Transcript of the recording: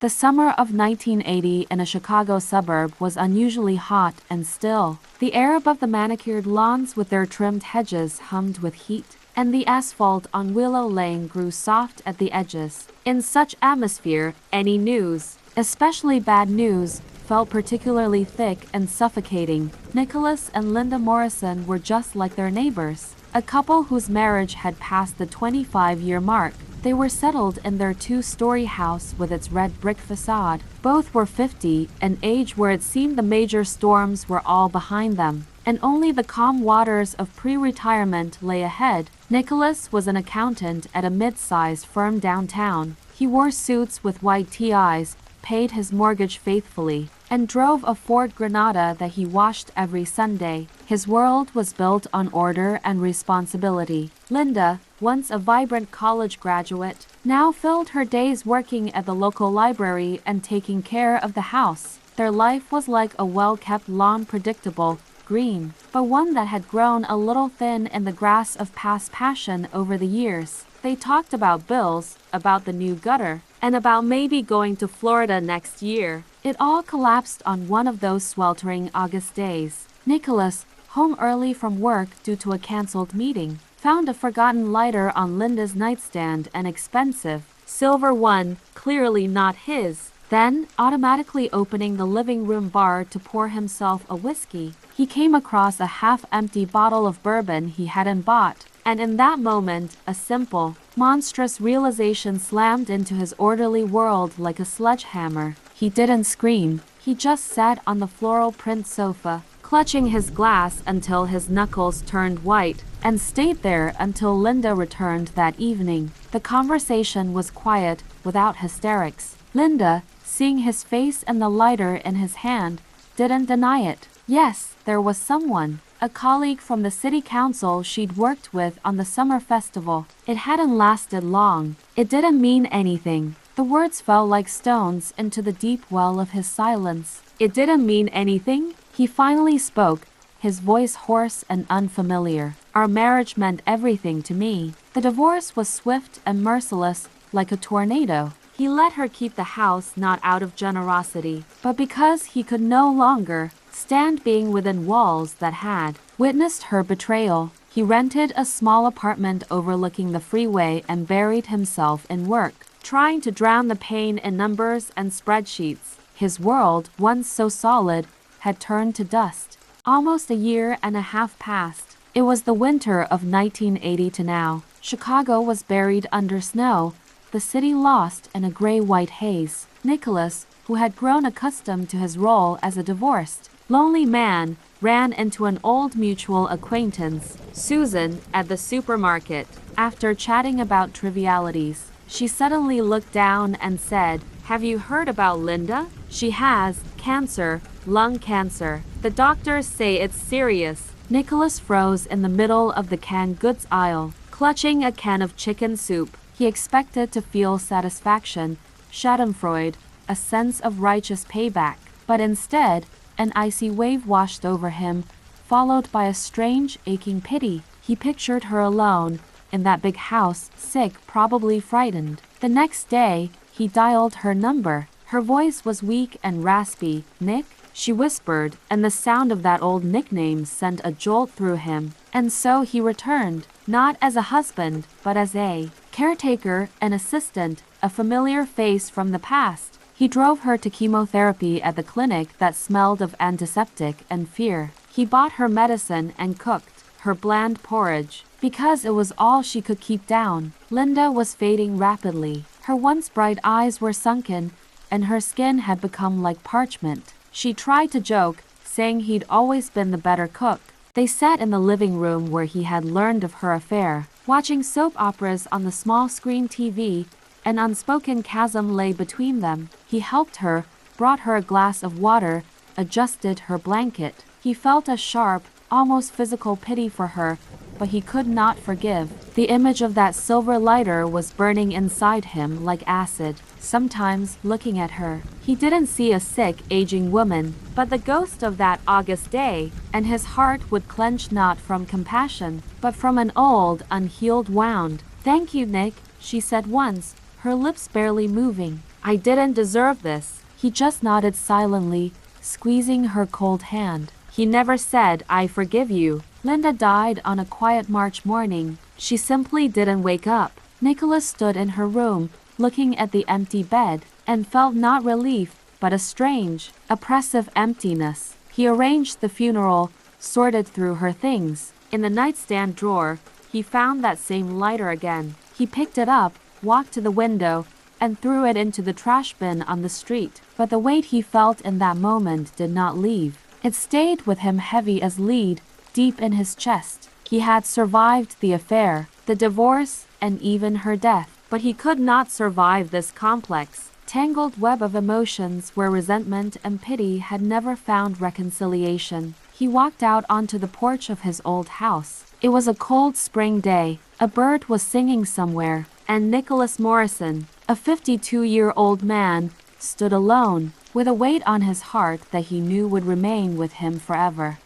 The summer of 1980 in a Chicago suburb was unusually hot and still. The air above the manicured lawns with their trimmed hedges hummed with heat, and the asphalt on Willow Lane grew soft at the edges. In such atmosphere, any news, especially bad news, felt particularly thick and suffocating. Nicholas and Linda Morrison were just like their neighbors, a couple whose marriage had passed the 25-year mark. They were settled in their two-story house with its red brick facade. Both were 50, an age where it seemed the major storms were all behind them, and only the calm waters of pre-retirement lay ahead. Nicholas was an accountant at a mid-sized firm downtown. He wore suits with white ties, paid his mortgage faithfully, and drove a Ford Granada that he washed every Sunday. His world was built on order and responsibility. Linda, once a vibrant college graduate, now filled her days working at the local library and taking care of the house. Their life was like a well-kept lawn, predictable, green, but one that had grown a little thin in the grass of past passion over the years. They talked about bills, about the new gutter, and about maybe going to Florida next year. It all collapsed on one of those sweltering August days. Nicholas, home early from work due to a canceled meeting, found a forgotten lighter on Linda's nightstand, an expensive, silver one, clearly not his. Then, automatically opening the living room bar to pour himself a whiskey, he came across a half-empty bottle of bourbon he hadn't bought. And in that moment, a simple, monstrous realization slammed into his orderly world like a sledgehammer. He didn't scream. He just sat on the floral print sofa, clutching his glass until his knuckles turned white, and stayed there until Linda returned that evening. The conversation was quiet, without hysterics. Linda, seeing his face and the lighter in his hand, didn't deny it. Yes, there was someone. A colleague from the city council she'd worked with on the summer festival. It hadn't lasted long. It didn't mean anything. The words fell like stones into the deep well of his silence. It didn't mean anything? He finally spoke, his voice hoarse and unfamiliar. Our marriage meant everything to me. The divorce was swift and merciless, like a tornado. He let her keep the house not out of generosity, but because he could no longer stand being within walls that had witnessed her betrayal. He rented a small apartment overlooking the freeway and buried himself in work, trying to drown the pain in numbers and spreadsheets. His world, once so solid, had turned to dust. Almost a year and a half passed. It was the winter of 1980 to now. Chicago was buried under snow, the city lost in a gray-white haze. Nicholas, who had grown accustomed to his role as a divorced, lonely man, ran into an old mutual acquaintance, Susan, at the supermarket. After chatting about trivialities, she suddenly looked down and said, "Have you heard about Linda? She has cancer, lung cancer. The doctors say it's serious." Nicholas froze in the middle of the canned goods aisle, clutching a can of chicken soup. He expected to feel satisfaction, schadenfreude, a sense of righteous payback, but instead, an icy wave washed over him, followed by a strange, aching pity. He pictured her alone, in that big house, sick, probably frightened. The next day, he dialed her number. Her voice was weak and raspy. "Nick?" she whispered, and the sound of that old nickname sent a jolt through him. And so he returned, not as a husband, but as a caretaker, an assistant, a familiar face from the past. He drove her to chemotherapy at the clinic that smelled of antiseptic and fear. He bought her medicine and cooked her bland porridge, because it was all she could keep down. Linda was fading rapidly. Her once bright eyes were sunken, and her skin had become like parchment. She tried to joke, saying he'd always been the better cook. They sat in the living room where he had learned of her affair, watching soap operas on the small screen TV. An unspoken chasm lay between them. He helped her, brought her a glass of water, adjusted her blanket. He felt a sharp, almost physical pity for her, but he could not forgive. The image of that silver lighter was burning inside him like acid. Sometimes, looking at her, he didn't see a sick, aging woman, but the ghost of that August day, and his heart would clench not from compassion, but from an old, unhealed wound. "Thank you, Nick," she said once, her lips barely moving. I didn't deserve this. He just nodded silently, squeezing her cold hand. He never said, I forgive you. Linda died on a quiet March morning. She simply didn't wake up. Nicholas stood in her room, looking at the empty bed, and felt not relief, but a strange, oppressive emptiness. He arranged the funeral, sorted through her things. In the nightstand drawer, he found that same lighter again. He picked it up, walked to the window, and threw it into the trash bin on the street. But the weight he felt in that moment did not leave. It stayed with him heavy as lead, deep in his chest. He had survived the affair, the divorce, and even her death. But he could not survive this complex, tangled web of emotions where resentment and pity had never found reconciliation. He walked out onto the porch of his old house. It was a cold spring day. A bird was singing somewhere, and Nicholas Morrison, a 52-year-old man, stood alone, with a weight on his heart that he knew would remain with him forever.